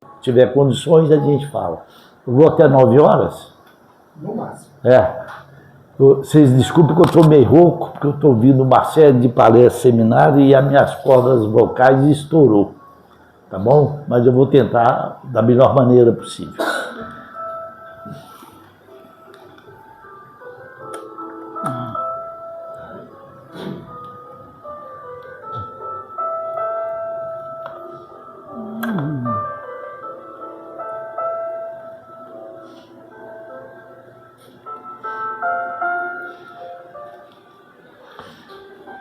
Se tiver condições, a gente fala. Eu vou até 9 horas? No máximo. Vocês desculpem que eu estou meio rouco, porque eu estou ouvindo uma série de palestras, seminários e as minhas cordas vocais estourou. Tá bom? Mas eu vou tentar da melhor maneira possível.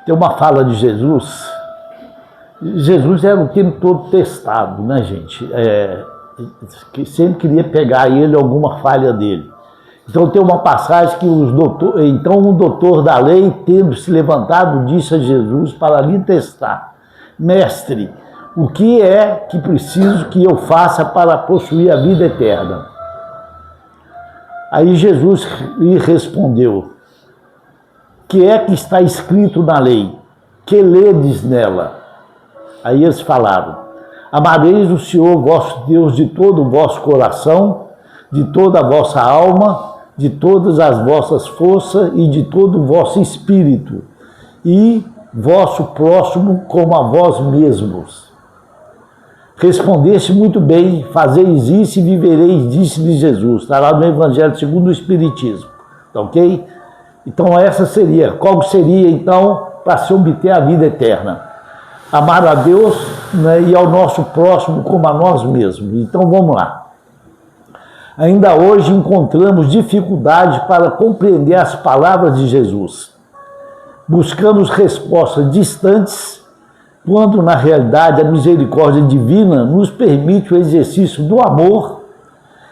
Tem uma fala de Jesus. Jesus era o tempo todo testado, né, gente? Que sempre queria pegar ele, alguma falha dele. Então tem uma passagem que um doutor da lei, tendo se levantado, disse a Jesus para lhe testar: Mestre, o que é que preciso que eu faça para possuir a vida eterna? Aí Jesus lhe respondeu: que é que está escrito na lei? Que ledes nela? Aí eles falaram: amareis o Senhor vosso Deus de todo o vosso coração, de toda a vossa alma, de todas as vossas forças e de todo o vosso espírito, e vosso próximo como a vós mesmos. Respondeste muito bem, fazeis isso e vivereis, disse-lhe Jesus. Está lá no Evangelho segundo o Espiritismo. Tá ok? Então essa seria, qual seria então para se obter a vida eterna? Amar a Deus, né, e ao nosso próximo como a nós mesmos. Então vamos lá. Ainda hoje encontramos dificuldade para compreender as palavras de Jesus. Buscamos respostas distantes, quando na realidade a misericórdia divina nos permite o exercício do amor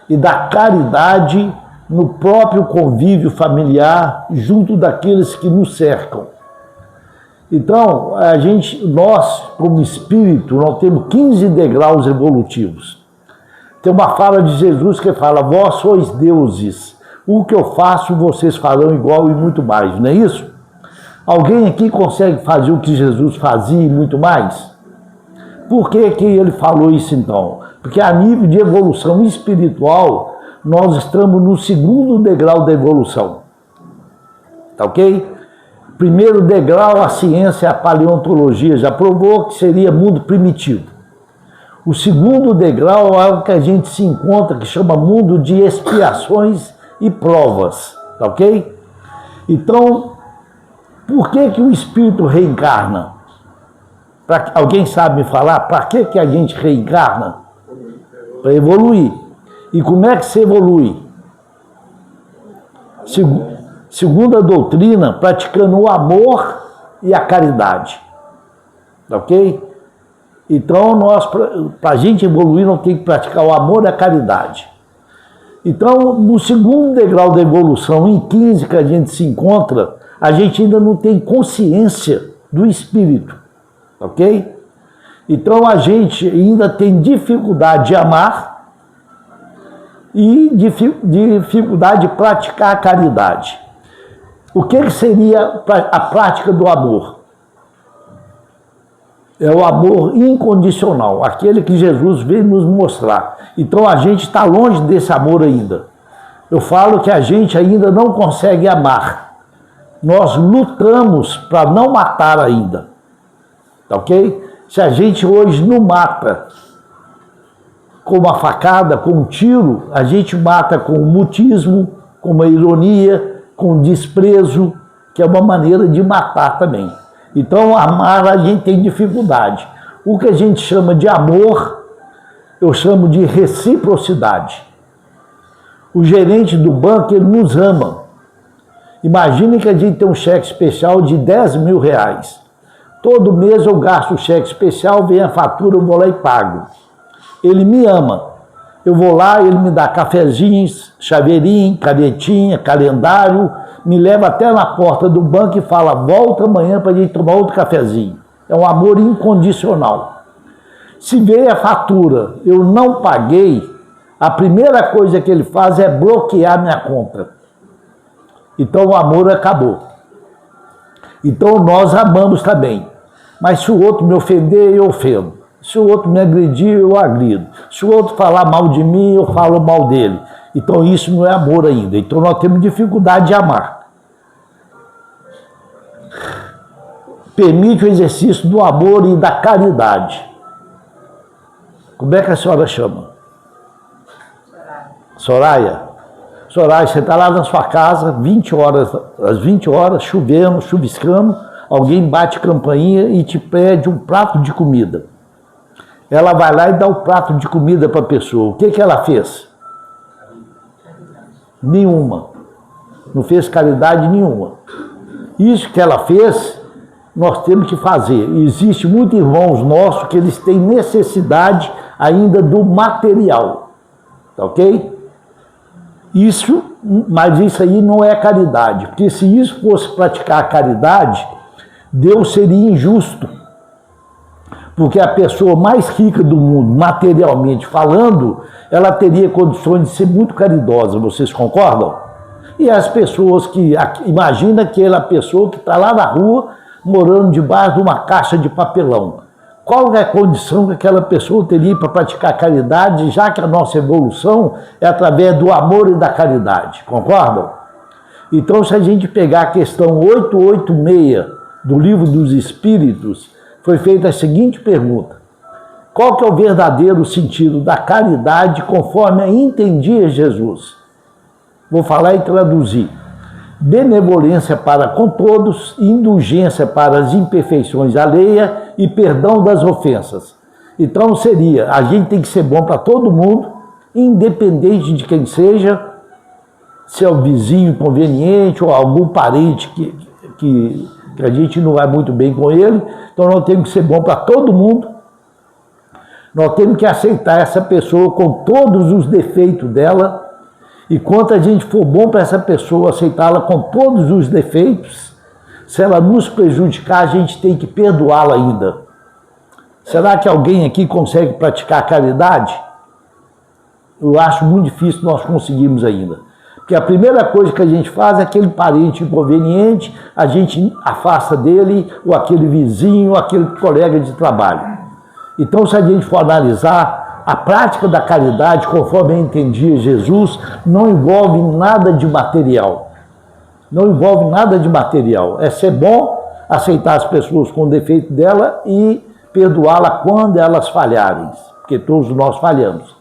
e da caridade no próprio convívio familiar, junto daqueles que nos cercam. Então, nós, como espírito, nós temos 15 degraus evolutivos. Tem uma fala de Jesus que fala: vós sois deuses, o que eu faço vocês farão igual e muito mais, não é isso? Alguém aqui consegue fazer o que Jesus fazia e muito mais? Por que que ele falou isso então? Porque a nível de evolução espiritual, nós estamos no segundo degrau da evolução. Tá ok? Primeiro degrau, a ciência, a paleontologia já provou que seria mundo primitivo. O segundo degrau é o que a gente se encontra, que chama mundo de expiações e provas. Tá ok? Então, por que que o espírito reencarna? Alguém sabe me falar para que a gente reencarna? Para evoluir. E como é que se evolui? Segundo a doutrina, praticando o amor e a caridade. Ok? Então, para a gente evoluir, nós temos que praticar o amor e a caridade. Então, no segundo degrau da evolução, em 15 que a gente se encontra, a gente ainda não tem consciência do espírito. Ok? Então, a gente ainda tem dificuldade de amar e dificuldade de praticar a caridade. O que seria a prática do amor? É o amor incondicional, aquele que Jesus veio nos mostrar. Então a gente está longe desse amor ainda. Eu falo que a gente ainda não consegue amar. Nós lutamos para não matar ainda. Tá ok? Se a gente hoje não mata com uma facada, com um tiro, a gente mata com mutismo, com uma ironia, com desprezo, que é uma maneira de matar também. Então, amar a gente tem dificuldade. O que a gente chama de amor, eu chamo de reciprocidade. O gerente do banco, ele nos ama. Imagine que a gente tem um cheque especial de 10 mil reais. Todo mês eu gasto o cheque especial, vem a fatura, eu vou lá e pago. Ele me ama. Eu vou lá, ele me dá cafezinhos, chaveirinho, canetinha, calendário, me leva até na porta do banco e fala: volta amanhã para a gente tomar outro cafezinho. É um amor incondicional. Se veio a fatura, eu não paguei, a primeira coisa que ele faz é bloquear minha conta. Então o amor acabou. Então nós amamos também. Mas se o outro me ofender, eu ofendo. Se o outro me agredir, eu agrido. Se o outro falar mal de mim, eu falo mal dele. Então isso não é amor ainda. Então nós temos dificuldade de amar. Permite o exercício do amor e da caridade. Como é que a senhora chama? Soraya. Soraya, você está lá na sua casa, 20 horas, às 20 horas, chovendo, chuviscando, alguém bate campainha e te pede um prato de comida. Ela vai lá e dá o prato de comida para a pessoa. O que ela fez? Nenhuma. Não fez caridade nenhuma. Isso que ela fez, nós temos que fazer. Existe muitos irmãos nossos que eles têm necessidade ainda do material. Tá ok? Mas isso aí não é caridade. Porque se isso fosse praticar a caridade, Deus seria injusto. Porque a pessoa mais rica do mundo, materialmente falando, ela teria condições de ser muito caridosa, vocês concordam? E as pessoas que, imagina aquela pessoa que está lá na rua, morando debaixo de uma caixa de papelão. Qual é a condição que aquela pessoa teria para praticar caridade, já que a nossa evolução é através do amor e da caridade, concordam? Então, se a gente pegar a questão 886 do Livro dos Espíritos, foi feita a seguinte pergunta: qual que é o verdadeiro sentido da caridade conforme a entendia Jesus? Vou falar e traduzir. Benevolência para com todos, indulgência para as imperfeições alheias e perdão das ofensas. Então seria, a gente tem que ser bom para todo mundo, independente de quem seja, se é o vizinho inconveniente ou algum parente que a gente não vai muito bem com ele. Então nós temos que ser bom para todo mundo. Nós temos que aceitar essa pessoa com todos os defeitos dela. E quanto a gente for bom para essa pessoa, aceitá-la com todos os defeitos, se ela nos prejudicar, a gente tem que perdoá-la ainda. Será que alguém aqui consegue praticar caridade? Eu acho muito difícil nós conseguirmos ainda. Porque a primeira coisa que a gente faz é aquele parente inconveniente, a gente afasta dele, ou aquele vizinho, ou aquele colega de trabalho. Então, se a gente for analisar, a prática da caridade, conforme eu entendia Jesus, não envolve nada de material. Não envolve nada de material. É ser bom, aceitar as pessoas com o defeito dela e perdoá-la quando elas falharem, porque todos nós falhamos.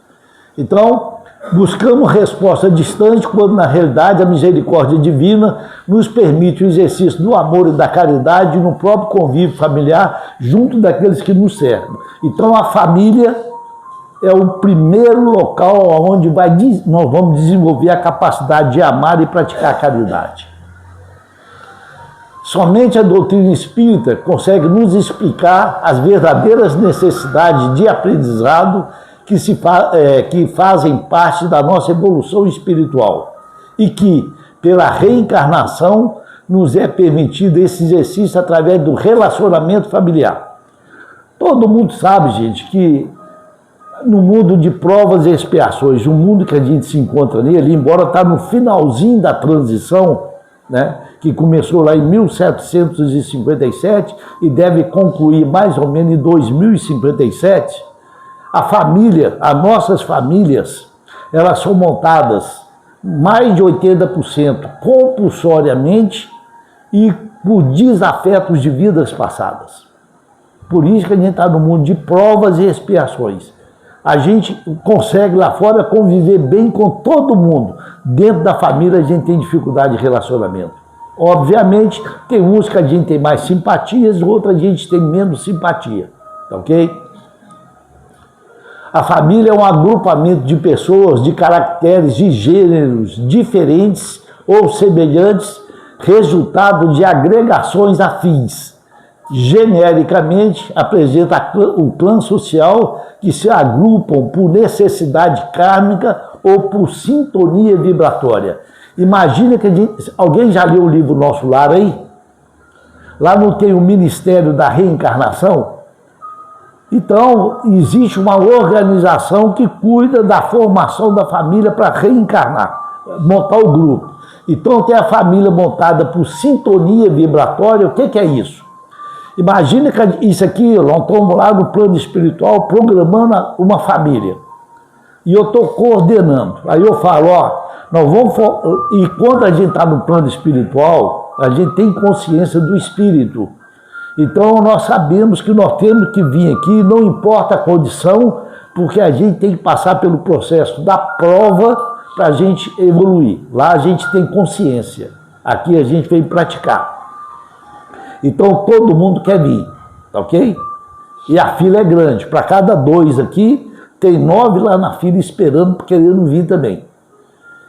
Então, buscamos resposta distante, quando na realidade a misericórdia divina nos permite o exercício do amor e da caridade no próprio convívio familiar, junto daqueles que nos servem. Então a família é o primeiro local onde nós vamos desenvolver a capacidade de amar e praticar a caridade. Somente a doutrina espírita consegue nos explicar as verdadeiras necessidades de aprendizado que fazem parte da nossa evolução espiritual e que, pela reencarnação, nos é permitido esse exercício através do relacionamento familiar. Todo mundo sabe, gente, que no mundo de provas e expiações, o mundo que a gente se encontra nele, embora está no finalzinho da transição, né, que começou lá em 1757 e deve concluir mais ou menos em 2057, a família, as nossas famílias, elas são montadas mais de 80% compulsoriamente e por desafetos de vidas passadas. Por isso que a gente está no mundo de provas e expiações. A gente consegue lá fora conviver bem com todo mundo. Dentro da família a gente tem dificuldade de relacionamento. Obviamente, tem uns que a gente tem mais simpatias, outros a gente tem menos simpatia. Tá ok? A família é um agrupamento de pessoas de caracteres, de gêneros diferentes ou semelhantes, resultado de agregações afins. Genericamente, apresenta o clã social que se agrupam por necessidade kármica ou por sintonia vibratória. Imagina que alguém já leu o livro Nosso Lar aí? Lá não tem o Ministério da Reencarnação? Então, existe uma organização que cuida da formação da família para reencarnar, montar o grupo. Então, tem a família montada por sintonia vibratória. O que é isso? Imagina que isso aqui, nós estamos lá no plano espiritual programando uma família. E eu estou coordenando. Aí eu falo, ó, nós vamos... E quando a gente está no plano espiritual, a gente tem consciência do espírito. Então nós sabemos que nós temos que vir aqui, não importa a condição, porque a gente tem que passar pelo processo da prova para a gente evoluir. Lá a gente tem consciência. Aqui a gente vem praticar. Então todo mundo quer vir, ok? E a fila é grande. Para cada 2 aqui, tem 9 lá na fila esperando, querendo vir também.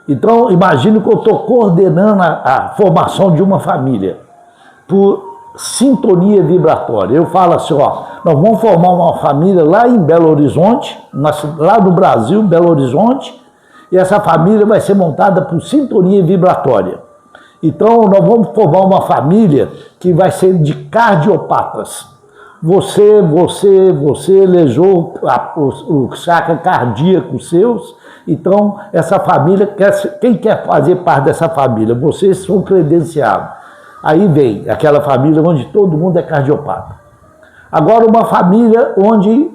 Então, imagine que eu estou coordenando a formação de uma família por sintonia vibratória. Eu falo assim, ó, nós vamos formar uma família lá em Belo Horizonte, lá no Brasil, Belo Horizonte, e essa família vai ser montada por sintonia vibratória. Então, nós vamos formar uma família que vai ser de cardiopatas. Você elejou o chakra cardíaco seus, então essa família, quem quer fazer parte dessa família? Vocês são credenciados. Aí vem aquela família onde todo mundo é cardiopata. Agora uma família onde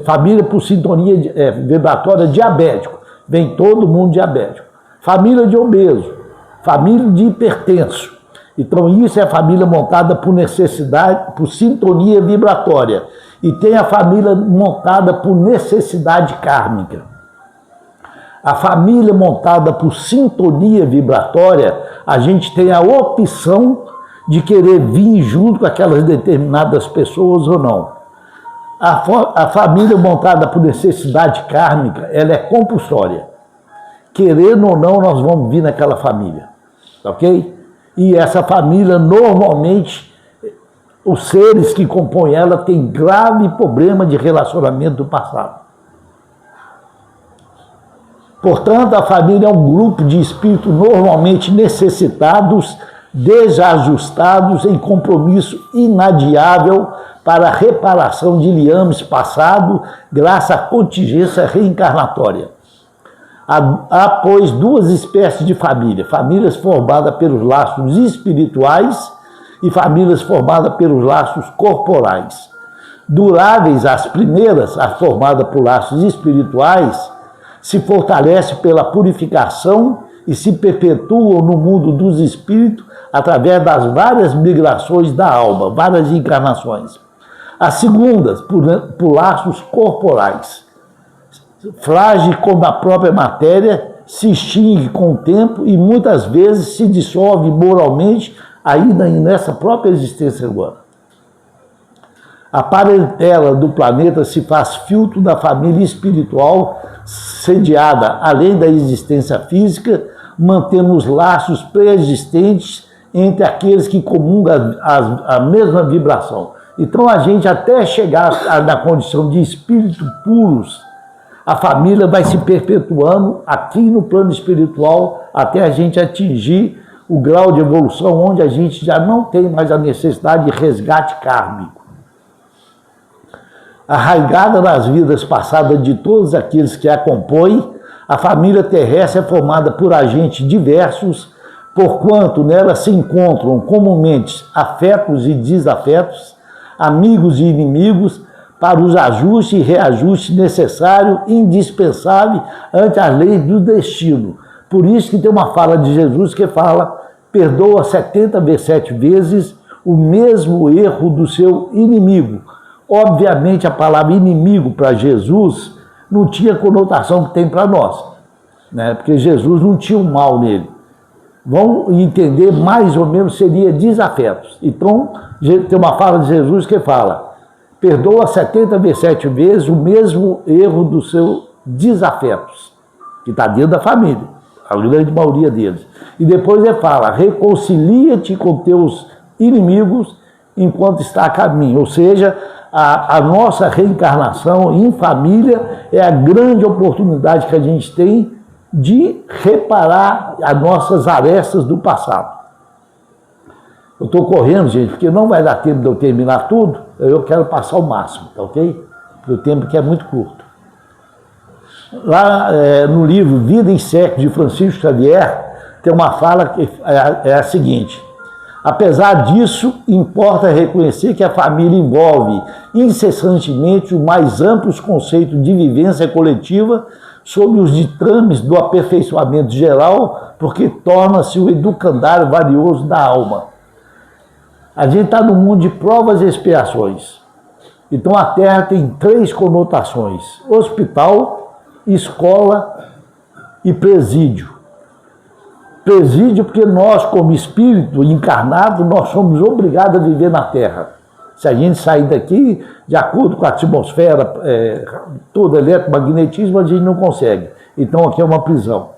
família por sintonia vibratória diabético, vem todo mundo diabético. Família de obeso, família de hipertenso. Então isso é a família montada por necessidade, por sintonia vibratória. E tem a família montada por necessidade kármica. A família montada por sintonia vibratória, a gente tem a opção de querer vir junto com aquelas determinadas pessoas ou não. A família montada por necessidade kármica, ela é compulsória. Querendo ou não, nós vamos vir naquela família, ok? E essa família, normalmente, os seres que compõem ela têm grave problema de relacionamento do passado. Portanto, a família é um grupo de espíritos normalmente necessitados, desajustados, em compromisso inadiável para a reparação de liames passados, graças à contingência reencarnatória. Há, pois, 2 espécies de família: famílias formadas pelos laços espirituais e famílias formadas pelos laços corporais. Duráveis, as primeiras, as formadas por laços espirituais, se fortalece pela purificação e se perpetuam no mundo dos espíritos através das várias migrações da alma, várias encarnações. As segundas, por laços corporais. Frágil como a própria matéria, se extingue com o tempo e muitas vezes se dissolve moralmente ainda nessa própria existência agora. A parentela do planeta se faz filtro da família espiritual sediada, além da existência física, mantendo os laços pré-existentes entre aqueles que comungam a mesma vibração. Então a gente até chegar na condição de espíritos puros, a família vai se perpetuando aqui no plano espiritual até a gente atingir o grau de evolução onde a gente já não tem mais a necessidade de resgate kármico. Arraigada nas vidas passadas de todos aqueles que a compõem, a família terrestre é formada por agentes diversos, porquanto nela se encontram comumente afetos e desafetos, amigos e inimigos, para os ajustes e reajustes necessários e indispensáveis ante as leis do destino. Por isso que tem uma fala de Jesus que fala: perdoa 70 vezes 7 vezes o mesmo erro do seu inimigo. Obviamente a palavra inimigo para Jesus não tinha a conotação que tem para nós, né? Porque Jesus não tinha um mal nele. Vão entender mais ou menos seria desafetos. Então tem uma fala de Jesus que fala: perdoa 70 vezes 7 vezes o mesmo erro dos seus desafetos, que está dentro da família, a grande maioria deles. E depois ele fala: reconcilia-te com teus inimigos enquanto está a caminho. Ou seja, a nossa reencarnação em família é a grande oportunidade que a gente tem de reparar as nossas arestas do passado. Eu estou correndo, gente, porque não vai dar tempo de eu terminar tudo, eu quero passar o máximo, tá ok? Porque o tempo que é muito curto. Lá no livro Vida em Século, de Francisco Xavier, tem uma fala que é a seguinte: Apesar disso, importa reconhecer que a família envolve incessantemente os mais amplos conceitos de vivência coletiva sob os ditames do aperfeiçoamento geral, porque torna-se o educandário valioso da alma. A gente está no mundo de provas e expiações. Então a Terra tem 3 conotações: hospital, escola e presídio. Presídio porque nós, como espírito encarnado, nós somos obrigados a viver na Terra. Se a gente sair daqui, de acordo com a atmosfera, todo eletromagnetismo, a gente não consegue. Então aqui é uma prisão.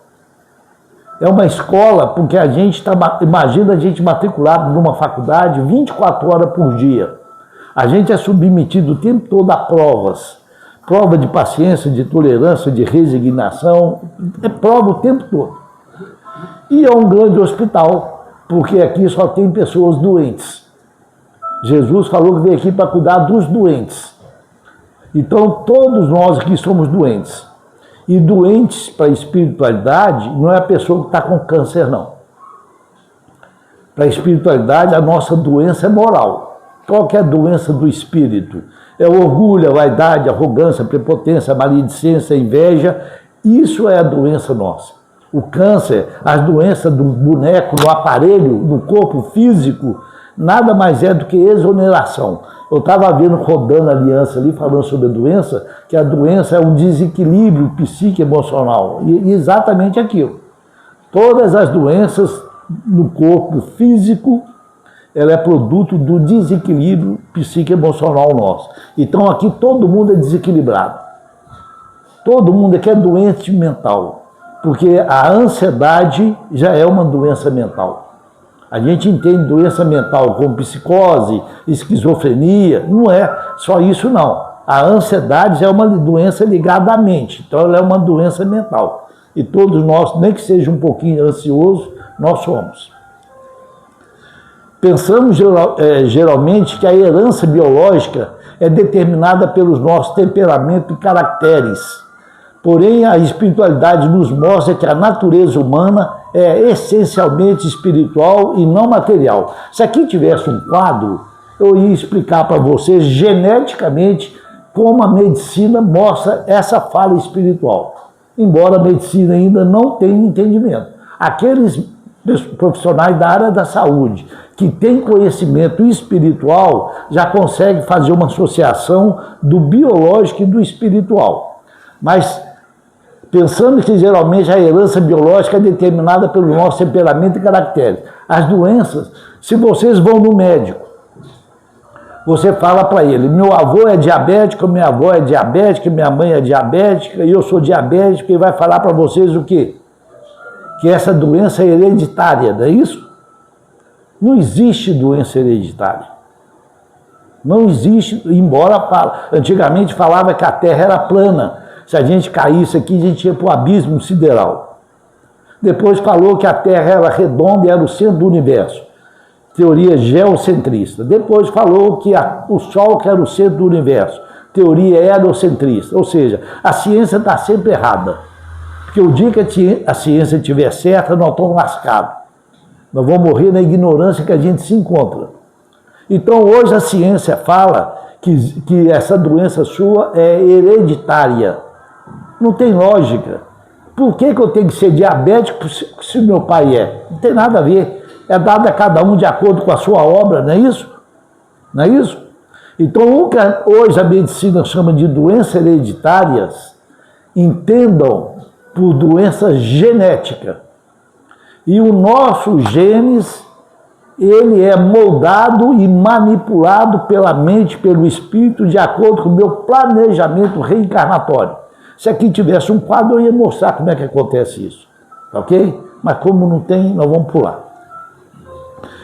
É uma escola porque a gente está, imagina a gente matriculado numa faculdade 24 horas por dia. A gente é submetido o tempo todo a provas. Prova de paciência, de tolerância, de resignação. É prova o tempo todo. E é um grande hospital, porque aqui só tem pessoas doentes. Jesus falou que veio aqui para cuidar dos doentes. Então, todos nós aqui somos doentes. E doentes para a espiritualidade não é a pessoa que está com câncer, não. Para a espiritualidade, a nossa doença é moral. Qual que é a doença do espírito? É o orgulho, a vaidade, a arrogância, a prepotência, a maledicência, a inveja. Isso é a doença nossa. O câncer, as doenças do boneco, no aparelho, no corpo físico, nada mais é do que exoneração. Eu estava vendo, rodando a aliança ali, falando sobre a doença, que a doença é um desequilíbrio psique-emocional. E exatamente aquilo. Todas as doenças no corpo físico, ela é produto do desequilíbrio psique-emocional nosso. Então aqui todo mundo é desequilibrado. Todo mundo aqui é doente mental. Porque a ansiedade já é uma doença mental. A gente entende doença mental como psicose, esquizofrenia, não é só isso não. A ansiedade é uma doença ligada à mente, então ela é uma doença mental. E todos nós, nem que seja um pouquinho ansioso, nós somos. Pensamos geralmente que a herança biológica é determinada pelos nossos temperamentos e caracteres. Porém, a espiritualidade nos mostra que a natureza humana é essencialmente espiritual e não material. Se aqui tivesse um quadro, eu ia explicar para vocês geneticamente como a medicina mostra essa fala espiritual. Embora a medicina ainda não tenha entendimento. Aqueles profissionais da área da saúde que têm conhecimento espiritual já conseguem fazer uma associação do biológico e do espiritual. Mas pensando que geralmente a herança biológica é determinada pelo nosso temperamento e caracteres. As doenças, se vocês vão no médico, você fala para ele, meu avô é diabético, minha avó é diabética, minha mãe é diabética, e eu sou diabético, e vai falar para vocês o quê? Que essa doença é hereditária, não é isso? Não existe doença hereditária. Não existe, embora antigamente falava que a Terra era plana. Se a gente caísse aqui, a gente ia para o abismo sideral. Depois falou que a Terra era redonda e era o centro do universo. Teoria geocentrista. Depois falou que o Sol que era o centro do universo. Teoria heliocentrista. Ou seja, a ciência está sempre errada. Porque o dia que a ciência estiver certa, nós estamos lascados. Nós vamos morrer na ignorância que a gente se encontra. Então hoje a ciência fala que essa doença sua é hereditária. Não tem lógica. Por que eu tenho que ser diabético se meu pai é? Não tem nada a ver. É dado a cada um de acordo com a sua obra, não é isso? Não é isso? Então, o que hoje a medicina chama de doenças hereditárias, entendam por doença genética. E o nosso genes, ele é moldado e manipulado pela mente, pelo espírito, de acordo com o meu planejamento reencarnatório. Se aqui tivesse um quadro, eu ia mostrar como é que acontece isso. Ok? Mas como não tem, nós vamos pular.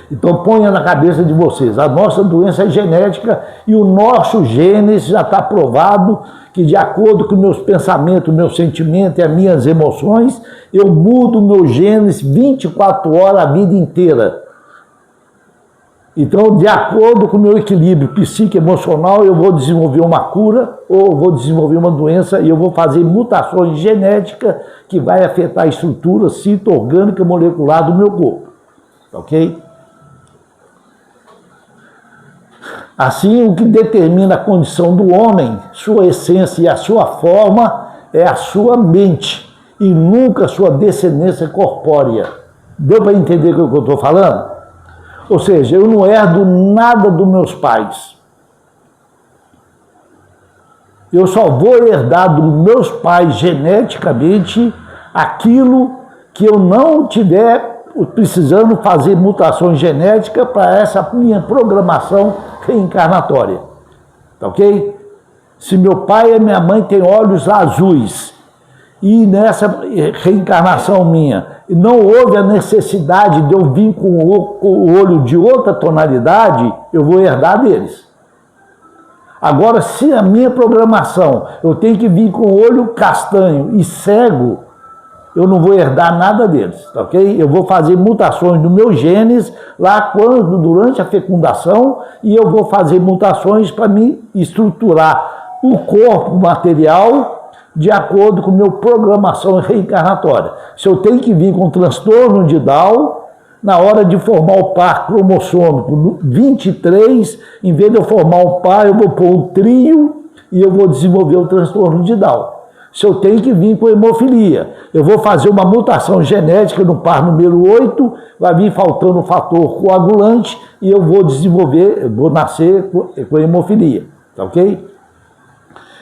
Então ponha na cabeça de vocês, a nossa doença é genética e o nosso genes já está provado que de acordo com meus pensamentos, meus sentimentos e as minhas emoções, eu mudo meu genes 24 horas a vida inteira. Então, de acordo com o meu equilíbrio psique-emocional, eu vou desenvolver uma cura ou vou desenvolver uma doença e eu vou fazer mutações genéticas que vai afetar a estrutura cito-orgânica molecular do meu corpo. Ok? Assim, o que determina a condição do homem, sua essência e a sua forma, é a sua mente, e nunca a sua descendência corpórea. Deu para entender o que eu estou falando? Ou seja, eu não herdo nada dos meus pais. Eu só vou herdar dos meus pais geneticamente aquilo que eu não tiver precisando fazer mutações genéticas para essa minha programação reencarnatória. Tá ok? Se meu pai e minha mãe têm olhos azuis e nessa reencarnação minha não houve a necessidade de eu vir com o olho de outra tonalidade, eu vou herdar deles. Agora, se a minha programação eu tenho que vir com o olho castanho e cego, eu não vou herdar nada deles, tá ok? Eu vou fazer mutações no meu genes lá durante a fecundação e eu vou fazer mutações para me estruturar o corpo material de acordo com a minha programação reencarnatória. Se eu tenho que vir com transtorno de Down, na hora de formar o par cromossômico 23, em vez de eu formar um par, eu vou pôr um trio e eu vou desenvolver o transtorno de Down. Se eu tenho que vir com hemofilia, eu vou fazer uma mutação genética no par número 8, vai vir faltando o fator coagulante e eu vou desenvolver, vou nascer com hemofilia, tá ok?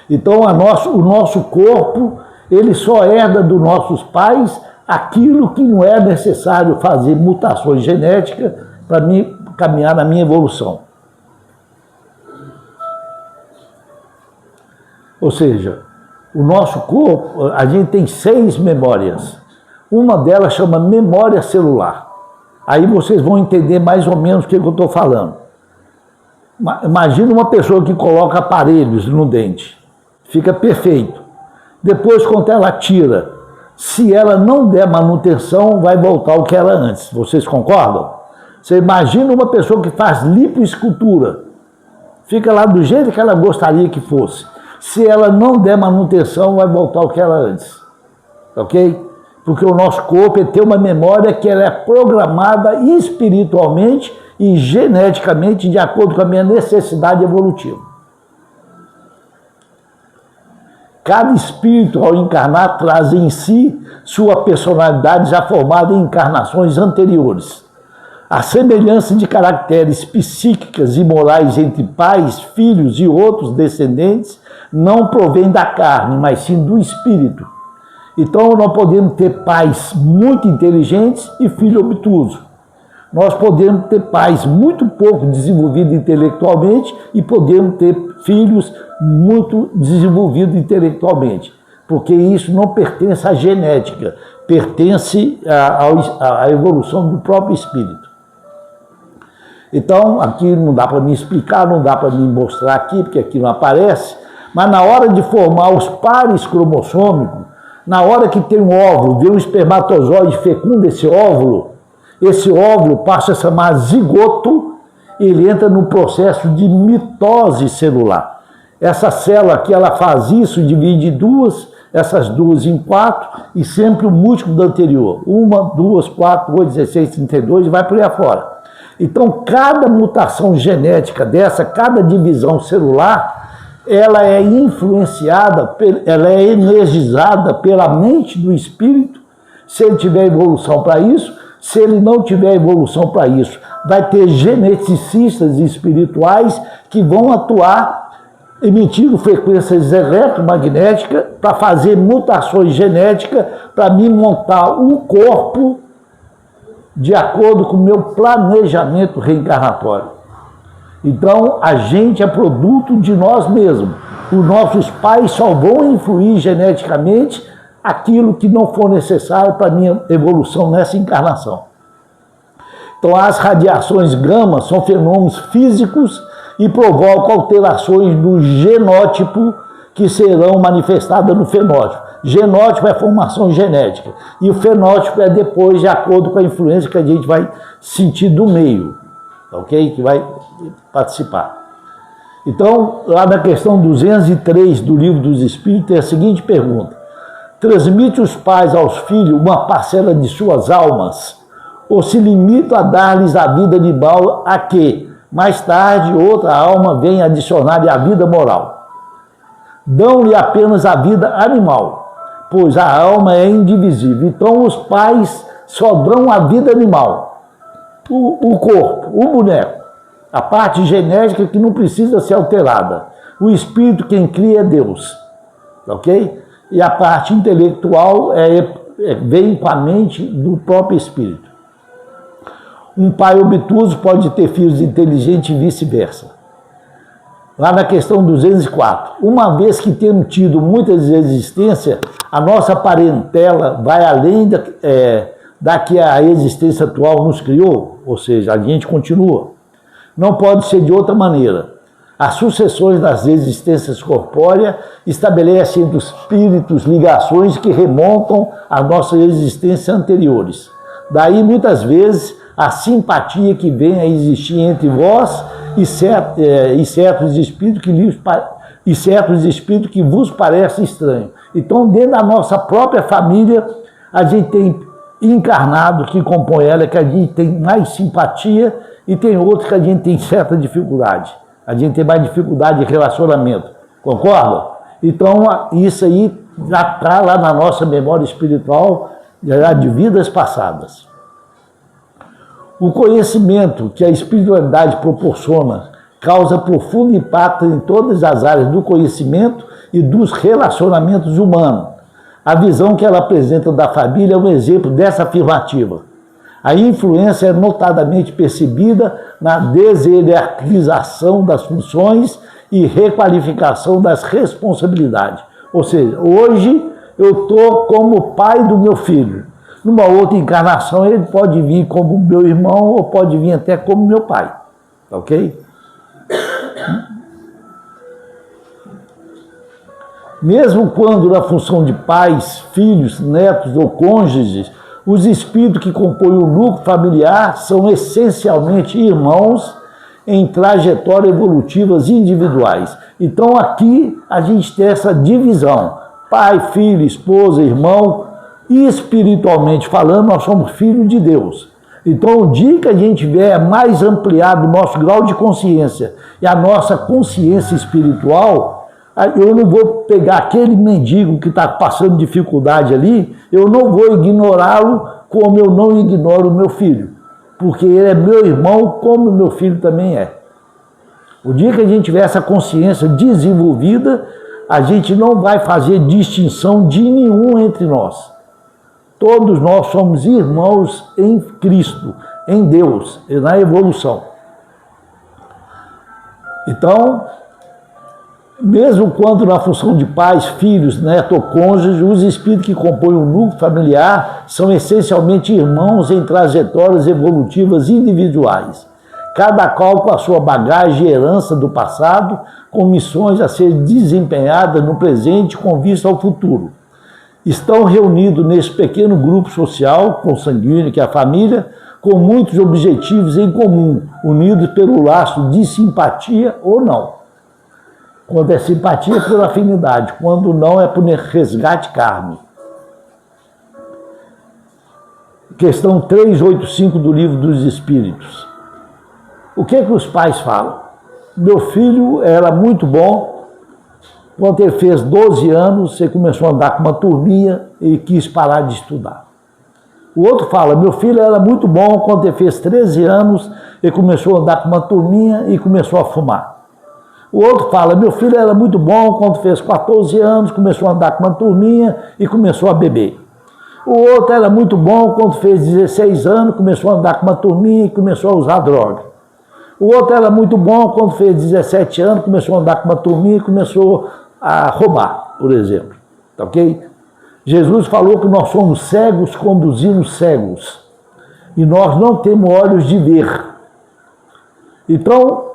Então o nosso corpo, ele só herda dos nossos pais aquilo que não é necessário fazer mutações genéticas para mim caminhar na minha evolução. Ou seja, o nosso corpo, a gente tem 6 memórias. Uma delas chama memória celular. Aí vocês vão entender mais ou menos o que eu estou falando. Imagina uma pessoa que coloca aparelhos no dente. Fica perfeito. Depois, quando ela tira, se ela não der manutenção, vai voltar ao que era antes. Vocês concordam? Você imagina uma pessoa que faz lipoescultura. Fica lá do jeito que ela gostaria que fosse. Se ela não der manutenção, vai voltar ao que era antes. Ok? Porque o nosso corpo tem uma memória que ela é programada espiritualmente e geneticamente de acordo com a minha necessidade evolutiva. Cada espírito, ao encarnar, traz em si sua personalidade já formada em encarnações anteriores. A semelhança de caracteres psíquicas e morais entre pais, filhos e outros descendentes não provém da carne, mas sim do espírito. Então, nós podemos ter pais muito inteligentes e filho obtuso. Nós podemos ter pais muito pouco desenvolvidos intelectualmente e podemos ter filhos muito desenvolvidos intelectualmente, porque isso não pertence à genética, pertence à evolução do próprio espírito. Então, aqui não dá para me explicar, não dá para me mostrar aqui, porque aqui não aparece, mas na hora de formar os pares cromossômicos, na hora que tem um óvulo, vem um espermatozoide fecunda esse óvulo passa a chamar zigoto, ele entra no processo de mitose celular. Essa célula aqui, ela faz isso, divide em duas, essas duas em 4, e sempre o múltiplo do anterior. 1, 2, 4, 8, 16, 32, e vai por aí afora. Então, cada mutação genética dessa, cada divisão celular, ela é influenciada, ela é energizada pela mente do espírito, se ele tiver evolução para isso. Se ele não tiver evolução para isso, vai ter geneticistas espirituais que vão atuar emitindo frequências eletromagnéticas para fazer mutações genéticas para me montar um corpo de acordo com o meu planejamento reencarnatório. Então, a gente é produto de nós mesmos. Os nossos pais só vão influir geneticamente aquilo que não for necessário para a minha evolução nessa encarnação. Então, as radiações gama são fenômenos físicos e provocam alterações no genótipo que serão manifestadas no fenótipo. Genótipo é formação genética e o fenótipo é depois de acordo com a influência que a gente vai sentir do meio, ok? Que vai participar. Então, lá na questão 203 do Livro dos Espíritos, tem a seguinte pergunta: transmite os pais aos filhos uma parcela de suas almas, ou se limita a dar-lhes a vida animal a que, Mais tarde, outra alma vem adicionar-lhe a vida moral. Dão-lhe apenas a vida animal, pois a alma é indivisível. Então os pais só dão a vida animal, o corpo, o boneco, a parte genética que não precisa ser alterada. O espírito quem cria é Deus, ok? E a parte intelectual vem com a mente do próprio espírito. Um pai obtuso pode ter filhos inteligentes e vice-versa. Lá na questão 204, uma vez que temos tido muitas existências, a nossa parentela vai além da que a existência atual nos criou, ou seja, a gente continua. Não pode ser de outra maneira. As sucessões das existências corpóreas estabelecem entre os espíritos ligações que remontam às nossas existências anteriores. Daí, muitas vezes, a simpatia que vem a existir entre vós e certos espíritos que vos parecem estranhos. Então, dentro da nossa própria família, a gente tem encarnado que compõe ela, que a gente tem mais simpatia, e tem outros que a gente tem certa dificuldade. A gente tem mais dificuldade de relacionamento. Concorda? Então, isso aí já está lá na nossa memória espiritual, já de vidas passadas. O conhecimento que a espiritualidade proporciona causa profundo impacto em todas as áreas do conhecimento e dos relacionamentos humanos. A visão que ela apresenta da família é um exemplo dessa afirmativa. A influência é notadamente percebida na deshierarquização das funções e requalificação das responsabilidades. Ou seja, hoje eu estou como pai do meu filho. Numa outra encarnação ele pode vir como meu irmão ou pode vir até como meu pai. Ok? Mesmo quando na função de pais, filhos, netos ou cônjuges, os espíritos que compõem o núcleo familiar são essencialmente irmãos em trajetórias evolutivas individuais. Então aqui a gente tem essa divisão. Pai, filho, esposa, irmão, e espiritualmente falando, nós somos filhos de Deus. Então o dia que a gente tiver mais ampliado o nosso grau de consciência e a nossa consciência espiritual, eu não vou pegar aquele mendigo que está passando dificuldade ali, eu não vou ignorá-lo como eu não ignoro o meu filho, porque ele é meu irmão como meu filho também é. O dia que a gente tiver essa consciência desenvolvida, a gente não vai fazer distinção de nenhum entre nós. Todos nós somos irmãos em Cristo, em Deus, e na evolução. Então, mesmo quando na função de pais, filhos, netos ou cônjuges, os espíritos que compõem o núcleo familiar são essencialmente irmãos em trajetórias evolutivas individuais, cada qual com a sua bagagem e herança do passado, com missões a ser desempenhadas no presente com vista ao futuro. Estão reunidos nesse pequeno grupo social, consanguíneo, que é a família, com muitos objetivos em comum, unidos pelo laço de simpatia ou não. Quando é simpatia, é por afinidade. Quando não, é por resgate kármico. Questão 385 do Livro dos Espíritos. O que os pais falam? Meu filho era muito bom. Quando ele fez 12 anos, você começou a andar com uma turminha e quis parar de estudar. O outro fala, meu filho era muito bom. Quando ele fez 13 anos, ele começou a andar com uma turminha e começou a fumar. O outro fala, meu filho era muito bom, quando fez 14 anos, começou a andar com uma turminha e começou a beber. O outro era muito bom, quando fez 16 anos, começou a andar com uma turminha e começou a usar droga. O outro era muito bom, quando fez 17 anos, começou a andar com uma turminha e começou a roubar, por exemplo. Tá ok? Jesus falou que nós somos cegos, conduzimos cegos. E nós não temos olhos de ver. Então,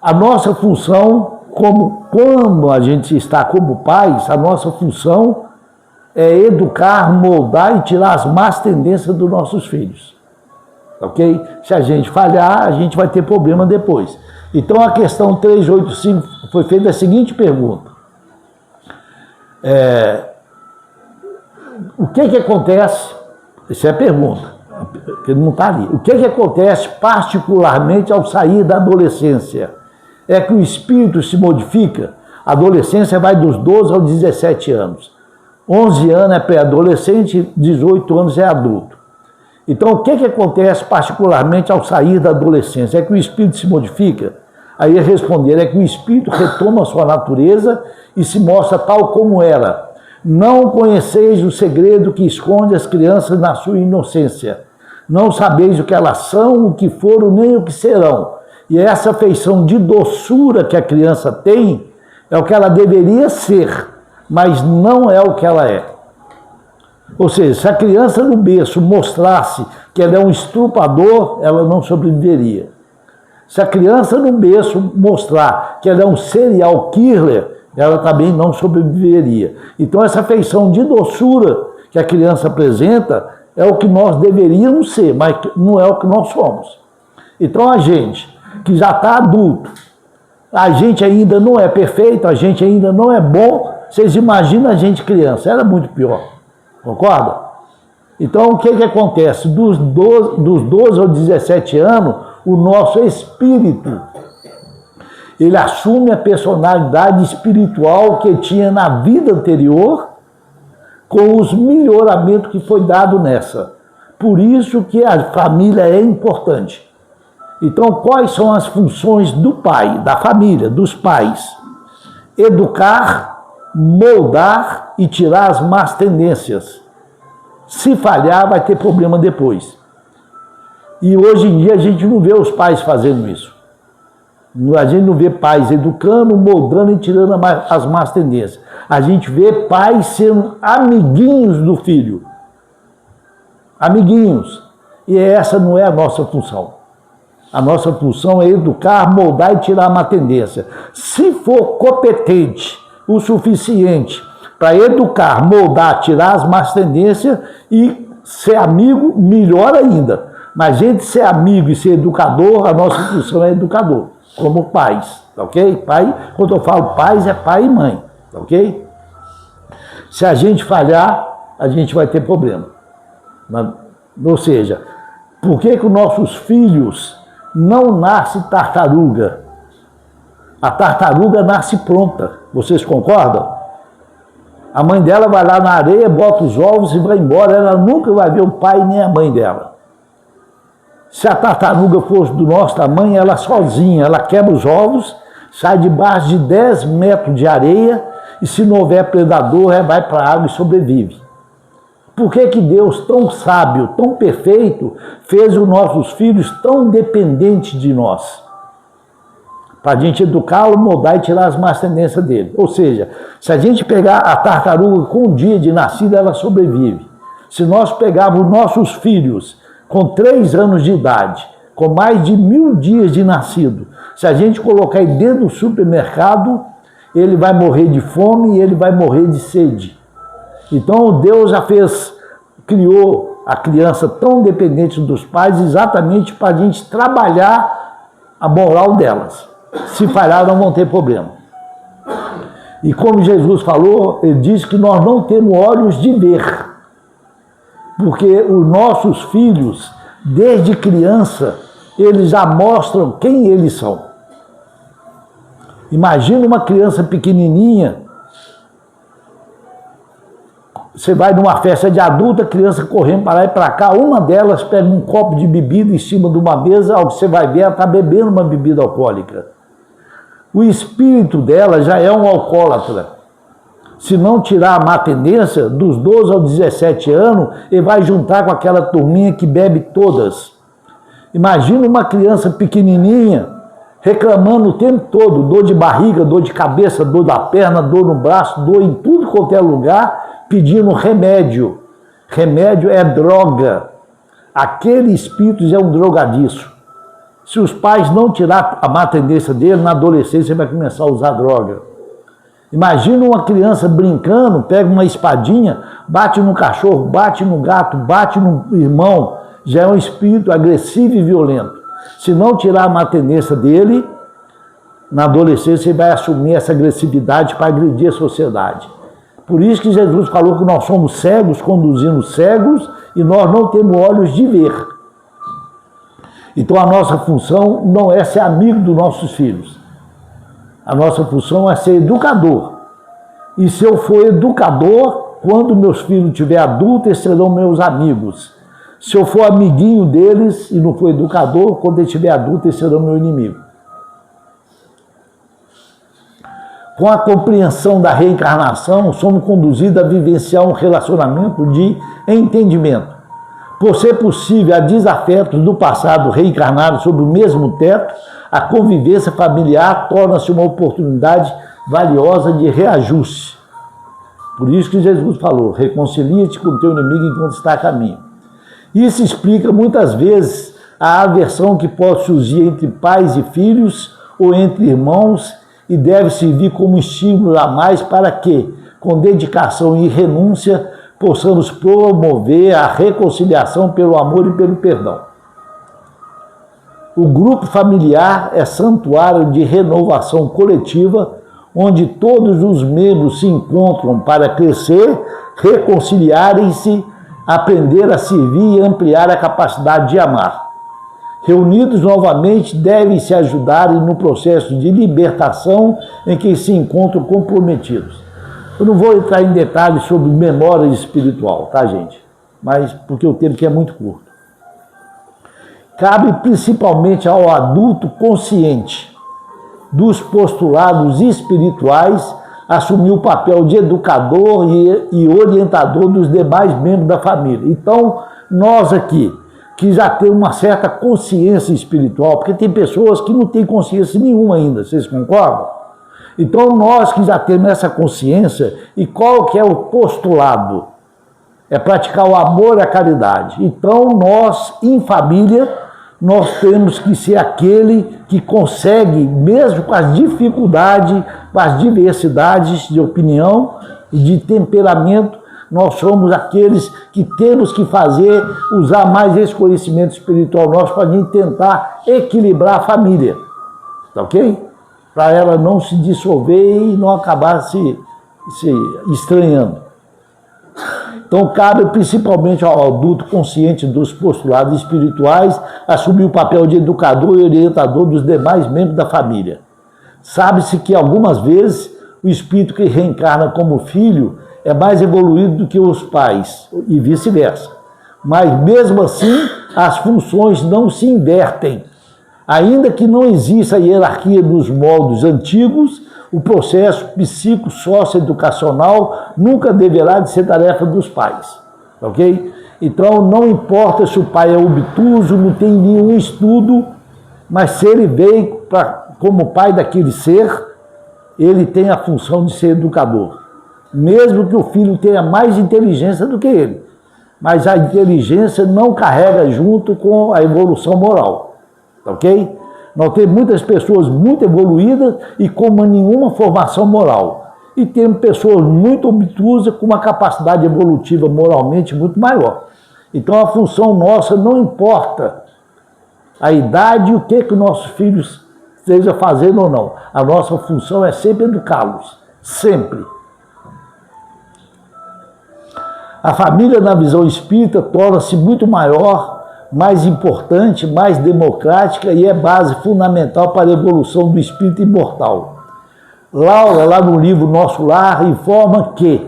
a nossa função, como a gente está como pais, a nossa função é educar, moldar e tirar as más tendências dos nossos filhos. Ok? Se a gente falhar, a gente vai ter problema depois. Então a questão 385 foi feita a seguinte pergunta. O que acontece? Essa é a pergunta. Ele não está ali. O que acontece particularmente ao sair da adolescência? É que o espírito se modifica. A adolescência vai dos 12 aos 17 anos. 11 anos é pré-adolescente, 18 anos é adulto. Então, o que acontece particularmente ao sair da adolescência? É que o espírito se modifica? Aí responder é que o espírito retoma a sua natureza e se mostra tal como era. Não conheceis o segredo que esconde as crianças na sua inocência. Não sabeis o que elas são, o que foram, nem o que serão. E essa feição de doçura que a criança tem é o que ela deveria ser, mas não é o que ela é. Ou seja, se a criança no berço mostrasse que ela é um estrupador, ela não sobreviveria. Se a criança no berço mostrar que ela é um serial killer, ela também não sobreviveria. Então essa feição de doçura que a criança apresenta é o que nós deveríamos ser, mas não é o que nós somos. Então a gente que já está adulto, a gente ainda não é perfeito, a gente ainda não é bom, vocês imaginam a gente criança, era muito pior, concorda? Então o que acontece? Dos 12 aos 17 anos, o nosso espírito, ele assume a personalidade espiritual que tinha na vida anterior, com os melhoramentos que foi dado nessa. Por isso que a família é importante. Então, quais são as funções do pai, da família, dos pais? Educar, moldar e tirar as más tendências. Se falhar, vai ter problema depois. E hoje em dia a gente não vê os pais fazendo isso. A gente não vê pais educando, moldando e tirando as más tendências. A gente vê pais sendo amiguinhos do filho. Amiguinhos. E essa não é a nossa função. A nossa função é educar, moldar e tirar a má tendência. Se for competente o suficiente para educar, moldar, tirar as más tendências e ser amigo, melhor ainda. Mas a gente ser amigo e ser educador, a nossa função é educador, como pais, tá ok? Pai, quando eu falo pais, é pai e mãe, tá ok? Se a gente falhar, a gente vai ter problema. Ou seja, por que os nossos filhos não nascem tartaruga? A tartaruga nasce pronta, vocês concordam? A mãe dela vai lá na areia, bota os ovos e vai embora, ela nunca vai ver o pai nem a mãe dela. Se a tartaruga fosse do nosso tamanho, ela sozinha, ela quebra os ovos, sai debaixo de 10 metros de areia e se não houver predador, ela vai para a água e sobrevive. Por que Deus, tão sábio, tão perfeito, fez os nossos filhos tão dependentes de nós? Para a gente educá-lo, moldar e tirar as más tendências dele. Ou seja, se a gente pegar a tartaruga com um dia de nascida, ela sobrevive. Se nós pegarmos nossos filhos com 3 anos de idade, com mais de 1000 dias de nascido, se a gente colocar ele dentro do supermercado, ele vai morrer de fome e ele vai morrer de sede. Então Deus já criou a criança tão dependente dos pais exatamente para a gente trabalhar a moral delas. Se falhar, não vão ter problema. E como Jesus falou, ele disse que nós não temos olhos de ver. Porque os nossos filhos, desde criança, eles já mostram quem eles são. Imagina uma criança pequenininha, você vai numa festa de adulto, a criança correndo para lá e para cá, uma delas pega um copo de bebida em cima de uma mesa, ao que você vai ver, ela está bebendo uma bebida alcoólica. O espírito dela já é um alcoólatra. Se não tirar a má tendência, dos 12 aos 17 anos, ele vai juntar com aquela turminha que bebe todas. Imagina uma criança pequenininha, reclamando o tempo todo, dor de barriga, dor de cabeça, dor da perna, dor no braço, dor em tudo quanto é lugar, pedindo remédio. Remédio é droga. Aquele espírito já é um drogadiço. Se os pais não tirar a má tendência dele, na adolescência ele vai começar a usar droga. Imagina uma criança brincando, pega uma espadinha, bate no cachorro, bate no gato, bate no irmão, já é um espírito agressivo e violento. Se não tirar a má tendência dele, na adolescência ele vai assumir essa agressividade para agredir a sociedade. Por isso que Jesus falou que nós somos cegos conduzindo cegos e nós não temos olhos de ver. Então a nossa função não é ser amigo dos nossos filhos. A nossa função é ser educador. E se eu for educador, quando meus filhos estiverem adultos, eles serão meus amigos. Se eu for amiguinho deles e não for educador, quando eles estiverem adultos, eles serão meu inimigo. Com a compreensão da reencarnação, somos conduzidos a vivenciar um relacionamento de entendimento. Por ser possível a desafetos do passado reencarnados sob o mesmo teto, a convivência familiar torna-se uma oportunidade valiosa de reajuste. Por isso que Jesus falou, reconcilia-te com o teu inimigo enquanto está a caminho. Isso explica muitas vezes a aversão que pode surgir entre pais e filhos ou entre irmãos e deve servir como estímulo a mais para que, com dedicação e renúncia, possamos promover a reconciliação pelo amor e pelo perdão. O grupo familiar é santuário de renovação coletiva, onde todos os membros se encontram para crescer, reconciliarem-se, aprender a servir e ampliar a capacidade de amar. Reunidos novamente, devem se ajudarem no processo de libertação em que se encontram comprometidos. Eu não vou entrar em detalhes sobre memória espiritual, tá, gente? Mas porque o tempo aqui é muito curto. Cabe principalmente ao adulto consciente dos postulados espirituais assumir o papel de educador e orientador dos demais membros da família. Então, nós aqui, que já temos uma certa consciência espiritual, porque tem pessoas que não têm consciência nenhuma ainda, vocês concordam? Então, nós que já temos essa consciência, e qual que é o postulado? É praticar o amor e a caridade. Então, nós, em família, nós temos que ser aquele que consegue, mesmo com as dificuldades, com as diversidades de opinião e de temperamento, nós somos aqueles que temos que usar mais esse conhecimento espiritual nosso para a gente tentar equilibrar a família, tá ok? Para ela não se dissolver e não acabar se estranhando. Então, cabe principalmente ao adulto consciente dos postulados espirituais assumir o papel de educador e orientador dos demais membros da família. Sabe-se que algumas vezes o espírito que reencarna como filho é mais evoluído do que os pais e vice-versa. Mas mesmo assim, as funções não se invertem. Ainda que não exista a hierarquia nos moldes antigos, o processo psico-socioeducacional nunca deverá de ser tarefa dos pais, ok? Então, não importa se o pai é obtuso, não tem nenhum estudo, mas se ele veio como pai daquele ser, ele tem a função de ser educador. Mesmo que o filho tenha mais inteligência do que ele. Mas a inteligência não carrega junto com a evolução moral, ok? Nós temos muitas pessoas muito evoluídas e com nenhuma formação moral. E temos pessoas muito obtusas com uma capacidade evolutiva moralmente muito maior. Então a função nossa não importa a idade e o que nossos filhos estejam fazendo ou não. A nossa função é sempre educá-los. Sempre. A família, na visão espírita, torna-se muito maior, mais importante, mais democrática e é base fundamental para a evolução do espírito imortal. Laura, lá no livro Nosso Lar, informa que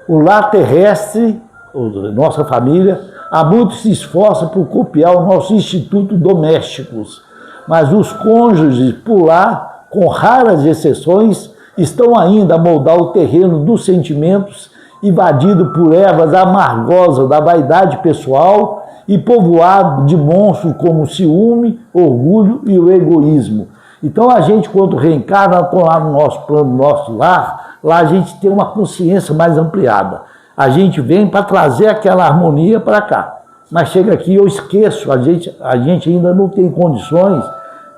o lar terrestre, nossa família, há muito se esforça por copiar o nosso instituto domésticos, mas os cônjuges por lá, com raras exceções, estão ainda a moldar o terreno dos sentimentos, invadido por ervas amargosas da vaidade pessoal e povoado de monstros como o ciúme, orgulho e o egoísmo. Então a gente, quando reencarna, lá no nosso plano, no nosso lar, lá a gente tem uma consciência mais ampliada. A gente vem para trazer aquela harmonia para cá. Mas chega aqui eu esqueço, a gente ainda não tem condições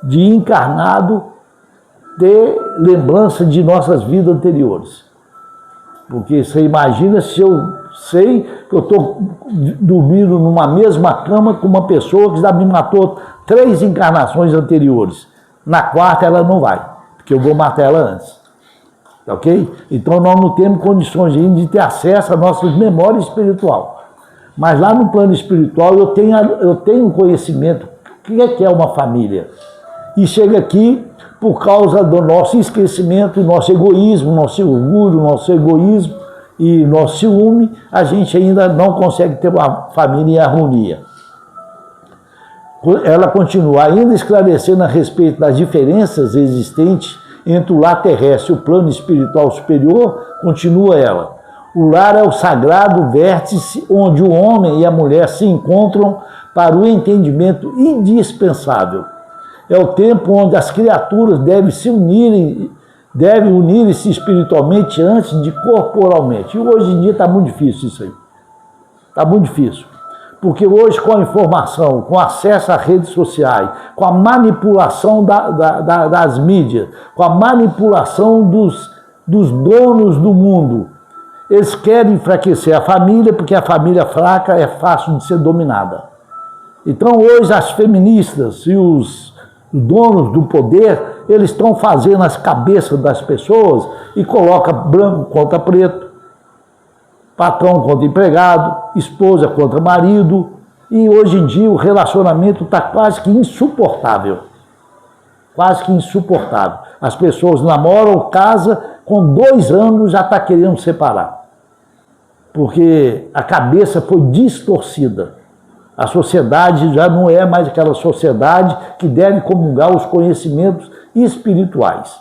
de encarnado ter lembrança de nossas vidas anteriores. Porque você imagina se eu sei que eu estou dormindo numa mesma cama com uma pessoa que já me matou 3 encarnações anteriores. Na quarta ela não vai, porque eu vou matar ela antes. Ok? Então nós não temos condições ainda de ter acesso à nossa memória espiritual. Mas lá no plano espiritual eu tenho conhecimento do que é uma família. E chega aqui, por causa do nosso esquecimento, nosso egoísmo, nosso orgulho, nosso egoísmo e nosso ciúme, a gente ainda não consegue ter uma família em harmonia. Ela continua ainda esclarecendo a respeito das diferenças existentes entre o lar terrestre e o plano espiritual superior, continua ela. O lar é o sagrado vértice onde o homem e a mulher se encontram para o entendimento indispensável. É o tempo onde as criaturas devem unirem-se espiritualmente antes de corporalmente. E hoje em dia está muito difícil isso aí. Está muito difícil. Porque hoje, com a informação, com acesso às redes sociais, com a manipulação das mídias, com a manipulação dos donos do mundo, eles querem enfraquecer a família, porque a família fraca é fácil de ser dominada. Então, hoje, as feministas e os donos do poder, eles estão fazendo as cabeças das pessoas e colocam branco contra preto, patrão contra empregado, esposa contra marido, e hoje em dia o relacionamento está quase que insuportável. Quase que insuportável. As pessoas namoram, casam, com 2 anos já está querendo separar. Porque a cabeça foi distorcida. A sociedade já não é mais aquela sociedade que deve comungar os conhecimentos espirituais.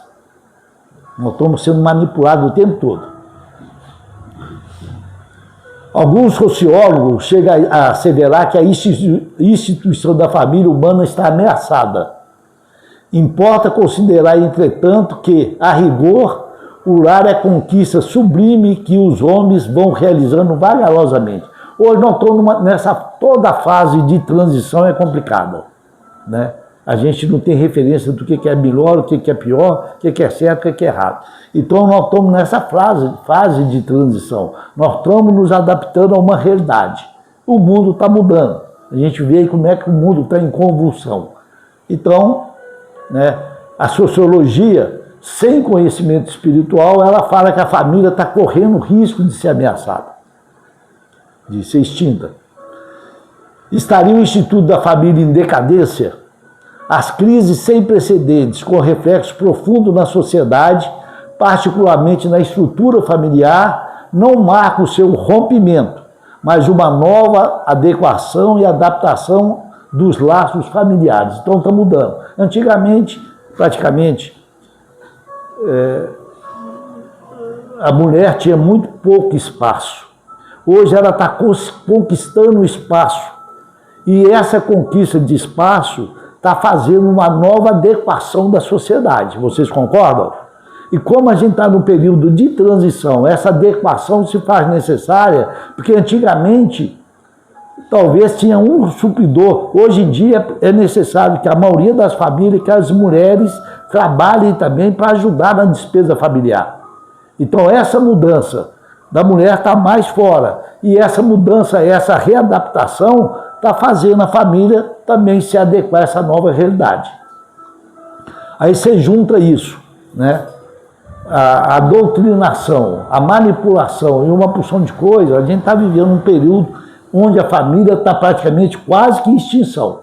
Nós estamos sendo manipulados o tempo todo. Alguns sociólogos chegam a asseverar que a instituição da família humana está ameaçada. Importa considerar, entretanto, que, a rigor, o lar é conquista sublime que os homens vão realizando vagarosamente. Hoje nós estamos nessa toda a fase de transição é complicada, né? A gente não tem referência do que é melhor, o que é pior, o que é certo, o que é errado. Então nós estamos nessa fase de transição. Nós estamos nos adaptando a uma realidade. O mundo está mudando. A gente vê aí como é que o mundo está em convulsão. Então, né, a sociologia, sem conhecimento espiritual, ela fala que a família está correndo risco de ser ameaçada, de ser extinta. Estaria o Instituto da Família em decadência? As crises sem precedentes, com reflexo profundo na sociedade, particularmente na estrutura familiar, não marcam o seu rompimento, mas uma nova adequação e adaptação dos laços familiares. Então está mudando. Antigamente, praticamente, a mulher tinha muito pouco espaço. Hoje ela está conquistando o espaço. E essa conquista de espaço está fazendo uma nova adequação da sociedade. Vocês concordam? E como a gente está no período de transição, essa adequação se faz necessária, porque antigamente talvez tinha um supridor. Hoje em dia é necessário que a maioria das famílias, que as mulheres trabalhem também para ajudar na despesa familiar. Então essa mudança da mulher está mais fora. E essa mudança, essa readaptação está fazendo a família também se adequar a essa nova realidade. Aí você junta isso, né? A doutrinação, a manipulação e uma porção de coisas. A gente está vivendo um período onde a família está praticamente quase que em extinção.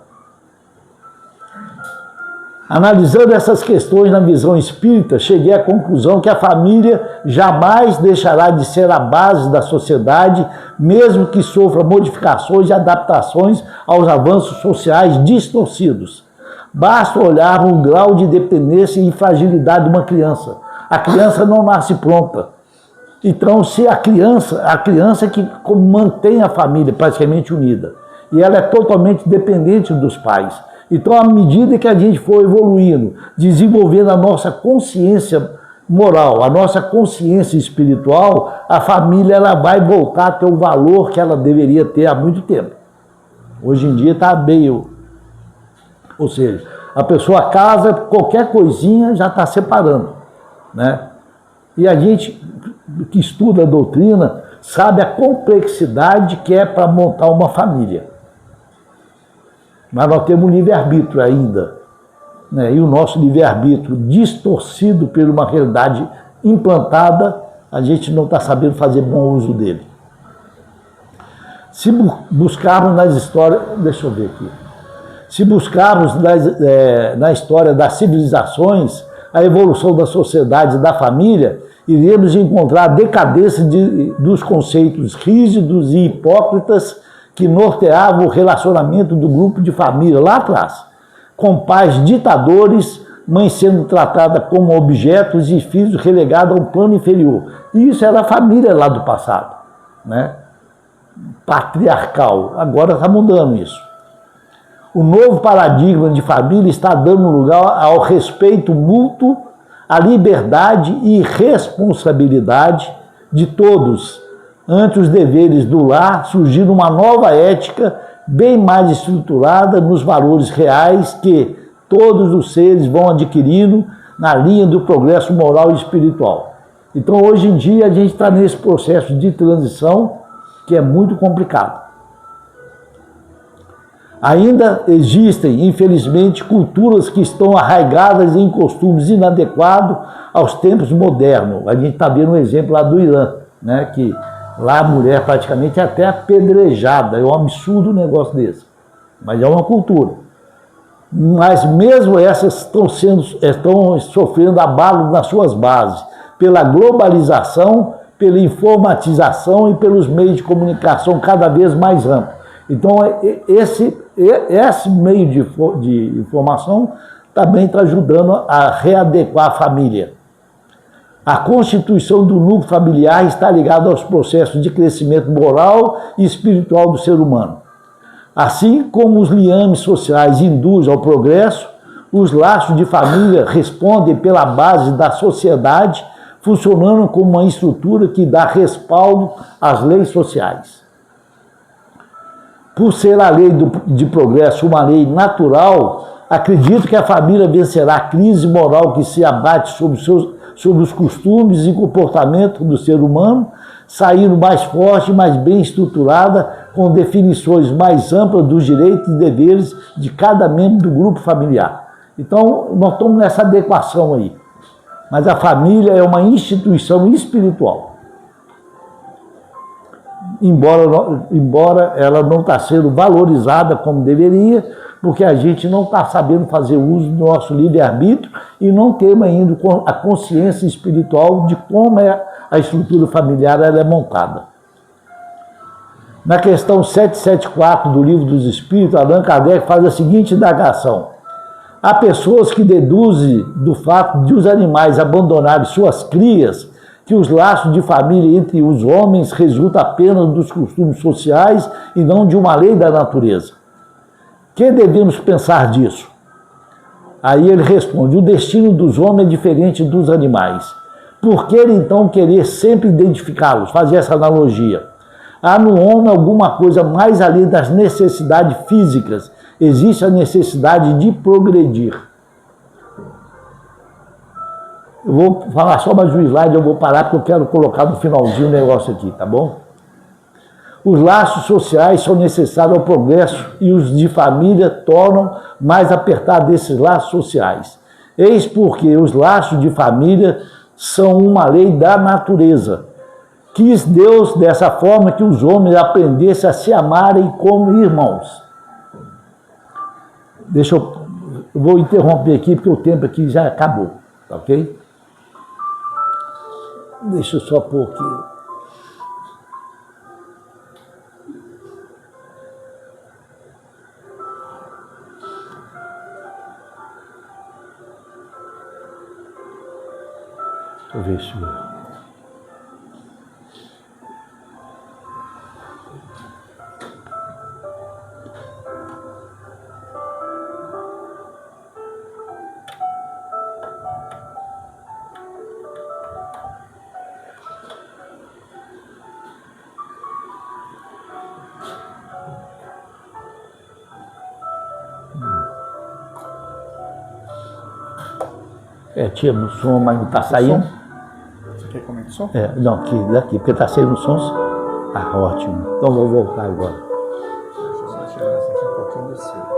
Analisando essas questões na visão espírita, cheguei à conclusão que a família jamais deixará de ser a base da sociedade, mesmo que sofra modificações e adaptações aos avanços sociais distorcidos. Basta olhar o grau de dependência e fragilidade de uma criança. A criança não nasce pronta. Então, se a criança que mantém a família praticamente unida, e ela é totalmente dependente dos pais. Então, à medida que a gente for evoluindo, desenvolvendo a nossa consciência moral, a nossa consciência espiritual, a família ela vai voltar a ter o valor que ela deveria ter há muito tempo. Hoje em dia está meio... Ou seja, a pessoa casa, qualquer coisinha já está separando, né? E a gente que estuda a doutrina sabe a complexidade que é para montar uma família. Mas nós temos livre-arbítrio ainda, né? E o nosso livre-arbítrio distorcido por uma realidade implantada, a gente não está sabendo fazer bom uso dele. Se buscarmos nas histórias, deixa eu ver aqui, se buscarmos na história das civilizações a evolução da sociedade e da família, iremos encontrar a decadência dos conceitos rígidos e hipócritas que norteavam o relacionamento do grupo de família lá atrás, com pais ditadores, mães sendo tratadas como objetos e filhos relegados a um plano inferior. E isso era a família lá do passado, né? Patriarcal. Agora está mudando isso. O novo paradigma de família está dando lugar ao respeito mútuo, à liberdade e responsabilidade de todos. Ante os deveres do lar, surgindo uma nova ética bem mais estruturada nos valores reais que todos os seres vão adquirindo na linha do progresso moral e espiritual. Então, hoje em dia, a gente está nesse processo de transição que é muito complicado. Ainda existem, infelizmente, culturas que estão arraigadas em costumes inadequados aos tempos modernos. A gente está vendo um exemplo lá do Irã, né, que lá a mulher praticamente é até apedrejada. É um absurdo um negócio desse. Mas é uma cultura. Mas mesmo essas estão sofrendo abalo nas suas bases, pela globalização, pela informatização e pelos meios de comunicação cada vez mais amplos. Então, esse meio de informação também está ajudando a readequar a família. A constituição do núcleo familiar está ligada aos processos de crescimento moral e espiritual do ser humano. Assim como os liames sociais induzem ao progresso, os laços de família respondem pela base da sociedade, funcionando como uma estrutura que dá respaldo às leis sociais. Por ser a lei de progresso uma lei natural, acredito que a família vencerá a crise moral que se abate sobre os costumes e comportamento do ser humano, saindo mais forte e mais bem estruturada, com definições mais amplas dos direitos e deveres de cada membro do grupo familiar. Então, nós estamos nessa adequação aí. Mas a família é uma instituição espiritual. Embora ela não está sendo valorizada como deveria, porque a gente não está sabendo fazer uso do nosso livre-arbítrio e não tem ainda a consciência espiritual de como a estrutura familiar ela é montada. Na questão 774 do Livro dos Espíritos, Allan Kardec faz a seguinte indagação. Há pessoas que deduzem do fato de os animais abandonarem suas crias que os laços de família entre os homens resultam apenas dos costumes sociais e não de uma lei da natureza. Que devemos pensar disso? Aí ele responde, o destino dos homens é diferente dos animais. Por que então querer sempre identificá-los? Fazer essa analogia. Há no homem alguma coisa mais além das necessidades físicas. Existe a necessidade de progredir. Eu vou falar só mais um slide, eu vou parar porque eu quero colocar no finalzinho o negócio aqui, tá bom? Os laços sociais são necessários ao progresso e os de família tornam mais apertados esses laços sociais. Eis porque os laços de família são uma lei da natureza. Quis Deus dessa forma que os homens aprendessem a se amarem como irmãos. Eu vou interromper aqui porque o tempo aqui já acabou, tá ok? Deixa eu só pôr aqui. Deixa eu ver se... tinha no som, mas não está saindo. Você quer comentar o som? Não, daqui, porque está saindo o som. Ah, ótimo. Então vou voltar agora. Deixa eu só tirar essa aqui um pouquinho do seu.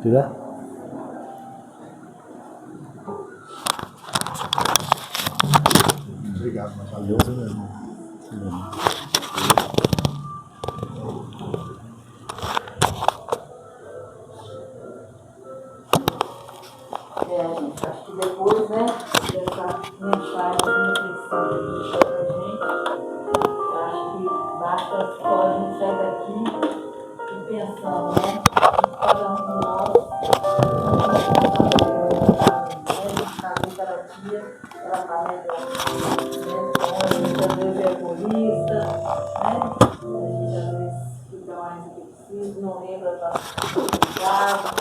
Tiver? Obrigado, mas valeu mesmo. Gente, acho que depois, né, dessa mensagem que pra gente, acho que basta só a gente sair daqui e pensando, né, em cada um de nós, a terapia, ela está melhor, né? Então, a gente às vezes é egoísta, né? A gente às vezes fica mais do que precisa, não lembra das cuidados.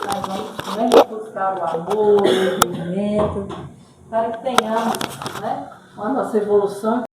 Mas nós vamos buscar o amor, o entendimento, para que tenhamos, né, uma nossa evolução.